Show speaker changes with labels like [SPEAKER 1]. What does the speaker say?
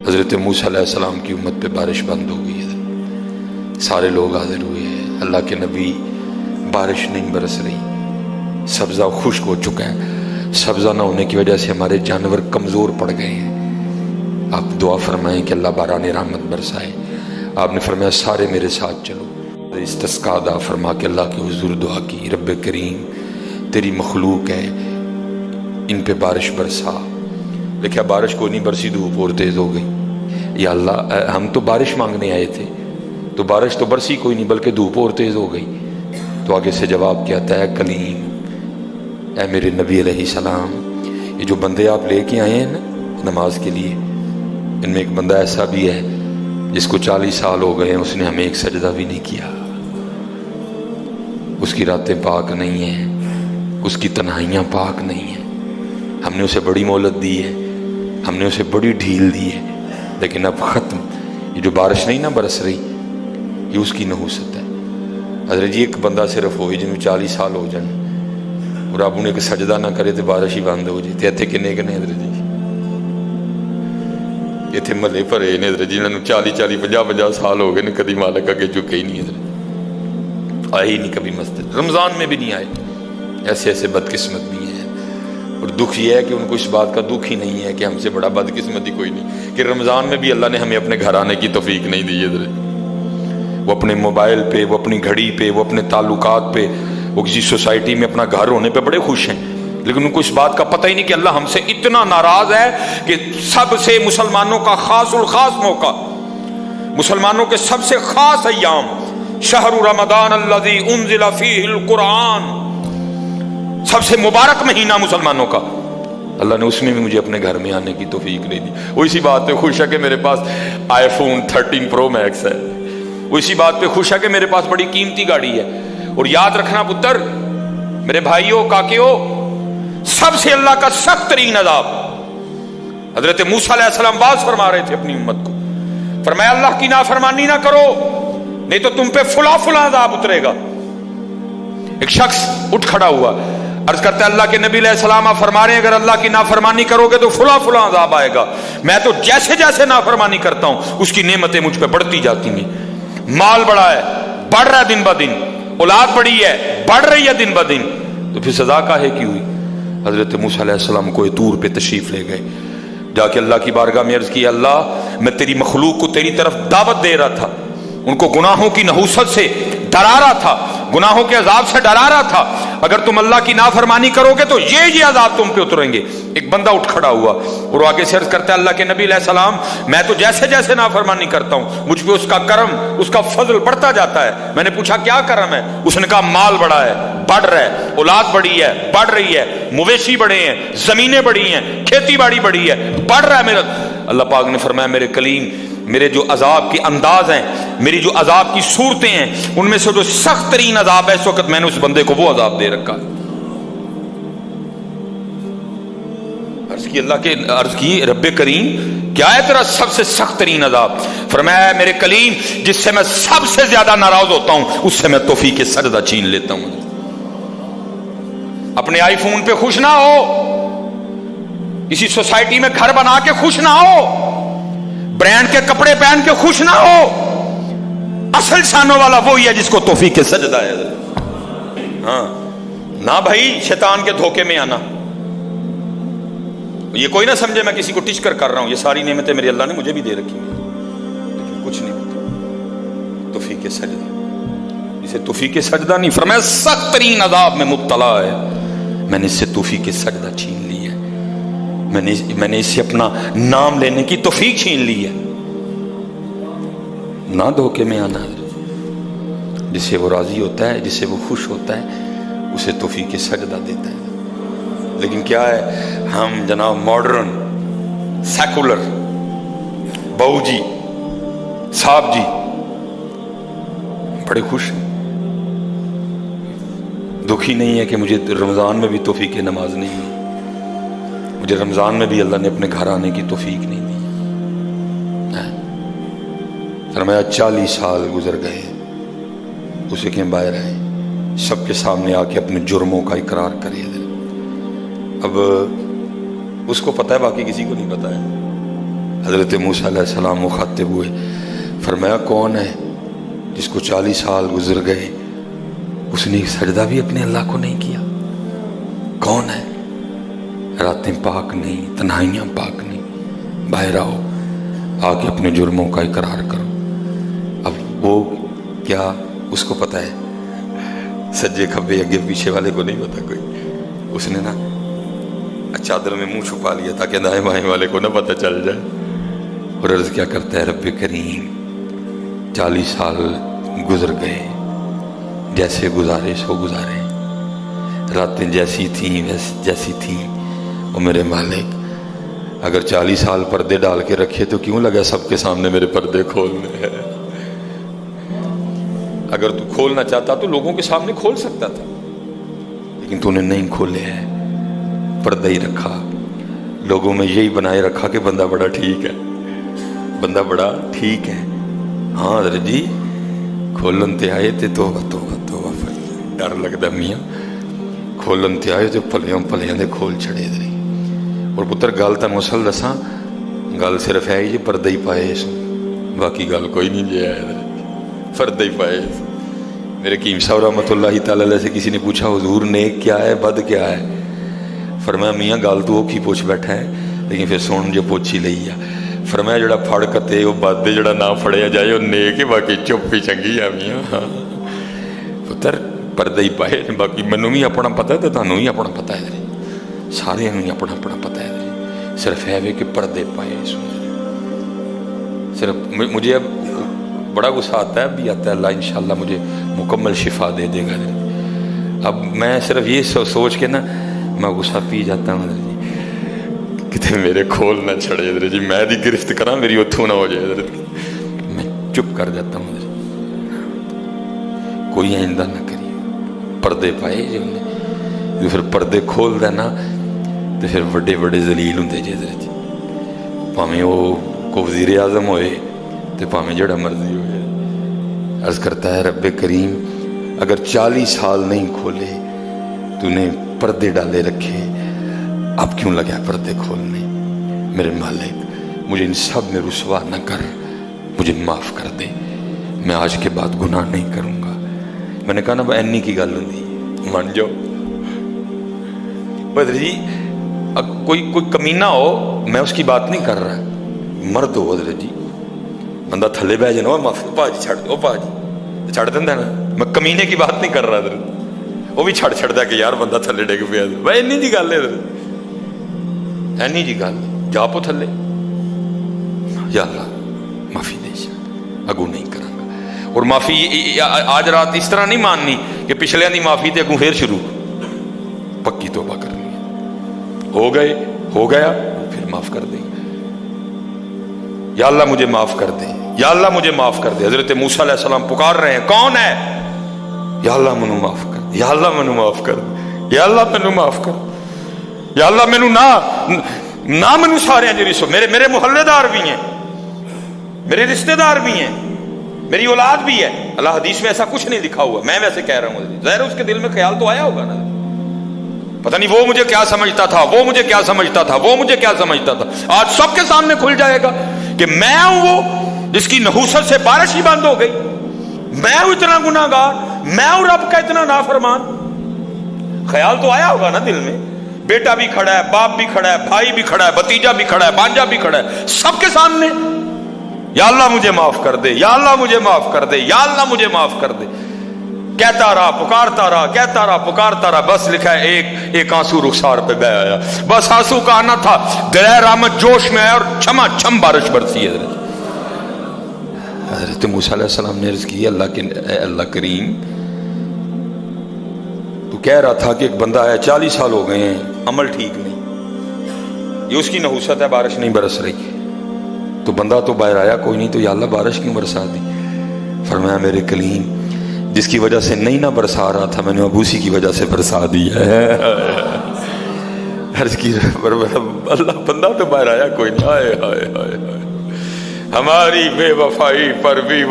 [SPEAKER 1] حضرت موسیٰ علیہ السلام کی امت پہ بارش بند ہو گئی ہے، سارے لوگ حاضر ہوئے ہیں، اللہ کے نبی بارش نہیں برس رہی، سبزہ خشک ہو چکا ہے، سبزہ نہ ہونے کی وجہ سے ہمارے جانور کمزور پڑ گئے ہیں، آپ دعا فرمائیں کہ اللہ باران رحمت برسائے۔ آپ نے فرمایا سارے میرے ساتھ چلو، استسقاء ادا فرما کے اللہ کے حضور دعا کی، رب کریم تیری مخلوق ہے، ان پہ بارش برسا۔ دیکھا بارش کو نہیں برسی، دھوپ اور تیز ہو گئی۔ یا اللہ ہم تو بارش مانگنے آئے تھے، تو بارش تو برسی کوئی نہیں بلکہ دھوپ اور تیز ہو گئی۔ تو آگے سے جواب کیا تھا، اے کلیم، اے میرے نبی علیہ السلام، یہ جو بندے آپ لے کے آئے ہیں نا نماز کے لیے، ان میں ایک بندہ ایسا بھی ہے جس کو 40 سال ہو گئے ہیں، اس نے ہمیں ایک سجدہ بھی نہیں کیا، اس کی راتیں پاک نہیں ہیں، اس کی تنہائیاں پاک نہیں ہیں، ہم نے اسے بڑی مہلت دی ہے، ہم نے اسے بڑی ڈھیل دی ہے، لیکن اب ختم۔ یہ جو بارش نہیں نہ برس رہی، یہ اس کی نحوست ہے۔ حضرت جی ایک بندہ صرف ہوئی جن میں 40 سال ہو جائیں اور آپ انہیں سجدہ نہ کرے تو بارش ہی بند ہو جائے۔ اتنے کنے کنے حضرت جی اتنے محلے بھرے نے حضرت جی، انہوں نے 40 50 سال ہو گئے نے، کدی مالک اگے جھکے ہی نہیں، حضرت آئے ہی نہیں کبھی مسجد، رمضان میں بھی نہیں آئے۔ ایسے ایسے بدقسمت بھی ہیں، اور دکھ یہ ہے کہ ان کو اس بات کا دکھ ہی نہیں ہے کہ ہم سے بڑا بدقسمت ہی کوئی نہیں کہ رمضان میں بھی اللہ نے ہمیں اپنے گھر آنے کی توفیق نہیں دی ہے۔ وہ اپنے موبائل پہ، وہ اپنی گھڑی پہ، وہ اپنے تعلقات پہ، وہ کسی سوسائٹی میں اپنا گھر ہونے پہ بڑے خوش ہیں، لیکن ان کو اس بات کا پتہ ہی نہیں کہ اللہ ہم سے اتنا ناراض ہے کہ سب سے مسلمانوں کا خاص الخاص موقع، مسلمانوں کے سب سے خاص ایام، شہر رمضان الذی انزل فیہ القرآن، سب سے مبارک مہینہ مسلمانوں کا، اللہ نے اس میں بھی مجھے اپنے گھر میں آنے کی توفیق نہیں دی۔ وہ اسی بات پہ خوش ہے کہ میرے پاس آئی فون 13 پرو میکس ہے، وہ اسی بات پہ خوش ہے کہ میرے پاس بڑی قیمتی گاڑی ہے۔ اور یاد رکھنا پتر، میرے بھائیوں کاکیوں، سب سے اللہ کا سخت ترین عذاب، حضرت موسیٰ علیہ السلام باز فرما رہے تھے اپنی امت کو، فرمایا اللہ کی نافرمانی نہ کرو نہیں تو تم پہ فلاں فلاں عذاب اترے گا۔ ایک شخص اٹھ کھڑا ہوا، عرض کرتا ہے اللہ کے نبی علیہ السلام آپ فرما رہے ہیں اگر اللہ کی نافرمانی کرو گے تو فلاں فلاں عذاب آئے گا، میں تو جیسے جیسے نافرمانی کرتا ہوں اس کی نعمتیں مجھ پہ بڑھتی جاتی ہیں، مال بڑا ہے، بڑھ رہا ہے دن بہ دن، اولاد بڑی ہے، بڑھ رہی ہے دن بہ دن، تو پھر سزا کاہے کی ہوئی؟ حضرت موسیٰ علیہ السلام کوہ طور پہ تشریف لے گئے، جا کے اللہ کی بارگاہ میں عرض کی، اللہ میں تیری مخلوق کو تیری طرف دعوت دے رہا تھا، ان کو گناہوں کی نحوست سے ڈرا رہا تھا، گناہوں کے عذاب سے ڈرا رہا تھا، اگر تم اللہ کی نافرمانی کرو گے تو یہ عذاب تم پہ اتریں گے۔ ایک بندہ اٹھ کھڑا ہوا اور آگے سے عرض کرتا ہے اللہ کے نبی علیہ السلام میں تو جیسے جیسے نافرمانی کرتا ہوں مجھ پہ اس کا کرم، اس کا فضل بڑھتا جاتا ہے۔ میں نے پوچھا کیا کرم ہے؟ اس نے کہا مال بڑا ہے، بڑھ رہا ہے، اولاد بڑی ہے، بڑھ رہی ہے، مویشی بڑے ہیں، زمینیں بڑی ہیں، کھیتی باڑی بڑی ہے، بڑھ رہا ہے میرا۔ اللہ پاک نے فرمایا میرے کلیم، میرے جو عذاب کے انداز ہیں، میری جو عذاب کی صورتیں ہیں، ان میں سے جو سخت ترین عذاب ہے اس وقت میں نے اس بندے کو وہ عذاب دے رکھا۔ عرض کی رب کریم کیا ہے تیرا سب سے سخت ترین عذاب؟ فرمایا میرے کلیم جس سے میں سب سے زیادہ ناراض ہوتا ہوں اس سے میں توفیق سجدہ چھین لیتا ہوں۔ اپنے آئی فون پہ خوش نہ ہو، کسی سوسائٹی میں گھر بنا کے خوش نہ ہو، برانڈ کے کپڑے پہن کے خوش نہ ہو، اصل شانوں والا وہی ہے جس کو توفیق سجدہ ہے۔ ہاں نہ بھائی شیطان کے دھوکے میں آنا، یہ کوئی نہ سمجھے میں کسی کو ٹچ کر رہا ہوں، یہ ساری نعمتیں میرے اللہ نے مجھے بھی دے رکھی ہیں، لیکن کچھ نہیں ہوتا توفیق سجدہ، اسے توفیق سجدہ نہیں فرمایا سخت ترین عذاب میں مبتلا ہے، میں نے اس سے توفیق سجدہ چھین لی ہے، میں نے اس سے اپنا نام لینے کی توفیق چھین لی ہے۔ نہ دھوکے میں آنا، جس سے وہ راضی ہوتا ہے، جس سے وہ خوش ہوتا ہے اسے توفیق سجدہ دیتا ہے۔ لیکن کیا ہے، ہم جناب ماڈرن سیکولر بہو جی صاحب جی بڑے خوش ہیں، دکھی نہیں ہے کہ مجھے رمضان میں بھی توفیق نماز نہیں ہے، مجھے رمضان میں بھی اللہ نے اپنے گھر آنے کی توفیق نہیں دی۔ فرمایا 40 سال گزر گئے، اسے کہ باہر آئے، سب کے سامنے آ کے اپنے جرموں کا اقرار کرے۔ اب اس کو پتہ ہے، باقی کسی کو نہیں پتہ ہے، حضرت موسیٰ علیہ السلام مخاطب ہوئے، فرمایا کون ہے جس کو 40 سال گزر گئے اس نے ایک سجدہ بھی اپنے اللہ کو نہیں کیا؟ کون ہے؟ راتیں پاک نہیں، تنہائیاں پاک نہیں، باہر آؤ، آ کے اپنے جرموں کا اقرار کرو۔ اب وہ کیا اس کو پتہ ہے؟ سجے کھبے اگے پیچھے والے کو نہیں پتا کوئی۔ اس نے نا چادر میں منہ چھپا لیا تاکہ دائیں بائیں والے کو نہ پتہ چل جائے، اور عرض کیا کرتا ہے، رب کریم 40 سال گزر گئے، جیسے گزارے سو گزارے، راتیں جیسی تھیں جیسی تھیں، اور میرے مالک اگر 40 سال پردے ڈال کے رکھے تو کیوں لگا سب کے سامنے میرے پردے کھولنے ہیں؟ اگر تو کھولنا چاہتا تو لوگوں کے سامنے کھول سکتا تھا، لیکن تو نے نہیں کھولے ہیں، پردہ ہی رکھا، لوگوں میں یہی بنائے رکھا کہ بندہ بڑا ٹھیک ہے، بندہ بڑا ٹھیک ہے۔ ہاں حضرت جی کھولن تے آئے تے توبہ توبہ توبہ، ڈر لگتا میاں، کھولن تے آئے تے پلیاں پلیاں دے کھول چھڑے دے۔ اور پتر گل تن مسل دساں، گل صرف ہے یہ پردہ ہی پائے اس، باقی گل کوئی نہیں جی ہے، پردہ ہی پائے۔ میرے قیم صاحب رحمۃ اللہ تعالی علیہ سے کسی نے پوچھا حضور نیک کیا ہے بد کیا ہے؟ فرمایا میاں گل تو وہ کی پوچھ بیٹھا ہے، لیکن پھر سن جو پوچھ ہی لئی ہے۔ فرمایا جڑا پھڑ کتے وہ بد دے، جڑا نہ پھڑیا جائے وہ نیک ہے، باقی چپ ہی چنگی ہے میاں۔ پتر پردہ ہی پائے، باقی مینوں بھی اپنا پتہ ہے تو تانوں بھی اپنا پتہ ہے، سارے ہی اپنا اپنا پتہ ہے، صرف ہے کہ پردے پائے۔ صرف مجھے اب بڑا غصہ آتا ہے، اب بھی آتا ہے، اللہ انشاءاللہ مجھے مکمل شفا دے دے گا۔ اب میں صرف یہ سوچ کے نا میں غصہ پی جاتا ہوں حضرت جی، کتے میرے کھول نہ چھڑے حضرت جی، میں دی گرفت کرا میری اتھو نہ ہو جائے حضرت جی، میں چپ کر جاتا ہوں حضرت جی، کوئی آئندہ نہ کری۔ پردے پائے جو انہیں، جو پھر پردے کھول دینا تو پھر بڑے بڑے ذلیل ہوں دے جی حضرت جی، پاہمیں وہ کو وزیر اعظم ہوئے تو پاہمیں جڑا مرضی ہوئے۔ عرض کرتا ہے رب کریم اگر 40 سال نہیں کھولے تو نے پردے ڈالے رکھے، اب کیوں لگا پردے کھولنے؟ میرے مالک مجھے ان سب میں رسوا نہ کر، مجھے معاف کر دے، میں آج کے بعد گناہ نہیں کروں گا۔ میں نے کہا نا اینی کی گل ہوندی مان جاؤ بدر جی، کوئی کمینہ ہو میں اس کی بات نہیں کر رہا، مرد ہو حضرت جی، بندہ تھلے بہ جانا معافی پا جی چھڑ دو، پا جی چھڑ دینا نا، میں کمینے کی بات نہیں کر رہا حضرت، وہ بھی چھڑ دا کہ یار بندہ تھلے ڈگ پیا، بھائی اینی جی گل ہے حضرت، اینی جی گل جا پو تھلے، یا اللہ معافی دے، اگو نہیں کروں گا۔ اور معافی آج رات اس طرح نہیں ماننی کہ پچھلے دی معافی تے اگوں پھر شروع، پکی توبہ کرنی ہے، ہو گئے ہو گیا پھر معاف کر دیں، یا اللہ مجھے معاف کر دے، یا اللہ مجھے معاف کر دے۔ حضرت موسیٰ علیہ السلام پکار رہے ہیں، کون ہے؟ یا اللہ مینوں معاف کر دے، یا اللہ مینوں معاف کر دے، یا اللہ مینوں معاف کر دے، یا اللہ مینوں نہ مینوں سارے جی، میرے محلے دار بھی ہیں، میرے رشتہ دار بھی ہیں، میری اولاد بھی ہے۔ اللہ حدیث میں ایسا کچھ نہیں لکھا ہوا، میں ویسے کہہ رہا ہوں، ظاہر اس کے دل میں خیال تو آیا ہوگا نا، پتہ نہیں وہ مجھے کیا سمجھتا تھا، وہ مجھے کیا سمجھتا تھا، وہ مجھے کیا سمجھتا تھا۔ آج سب کے سامنے کھل جائے گا کہ میں ہوں وہ جس کی نحوست سے بارش ہی بند ہو گئی، میں ہوں اتنا گناہ گار، میں ہوں رب کا اتنا نافرمان۔ خیال تو آیا ہوگا نا دل میں، بیٹا بھی کھڑا ہے، باپ بھی کھڑا ہے، بھائی بھی کھڑا ہے، بھتیجا بھی کھڑا ہے، بانجا بھی کھڑا ہے، سب کے سامنے یا اللہ مجھے معاف کر دے، یا اللہ مجھے معاف کر دے، یا اللہ مجھے معاف کر دے، کہتا رہا پکارتا رہا، کہتا رہا پکارتا رہا، بس لکھا ہے ایک آنسو رخسار پہ بہ آیا، بس آنسو کا آنا تھا، دریا رحمت جوش میں آیا اور چھما چھم بارش برسی ہے۔ حضرت موسیٰ علیہ السلام نے عرض کی، اللہ کریم تو کہہ رہا تھا کہ ایک بندہ آیا 40 سال ہو گئے ہیں، عمل ٹھیک نہیں، یہ اس کی نحوست ہے، بارش نہیں برس رہی، تو بندہ تو باہر آیا کوئی نہیں، تو یا اللہ بارش کیوں برسا دی؟ فرمایا میرے کلیم جس کی وجہ سے نہیں نہ برسا رہا تھا میں نے اب اسی کی وجہ سے برسا دی ہے۔ عرض کی اللہ بندہ تو باہر آیا کوئی نہیں، ہائے ہائے ہائے ہائے ہماری بے وفائی پر بھی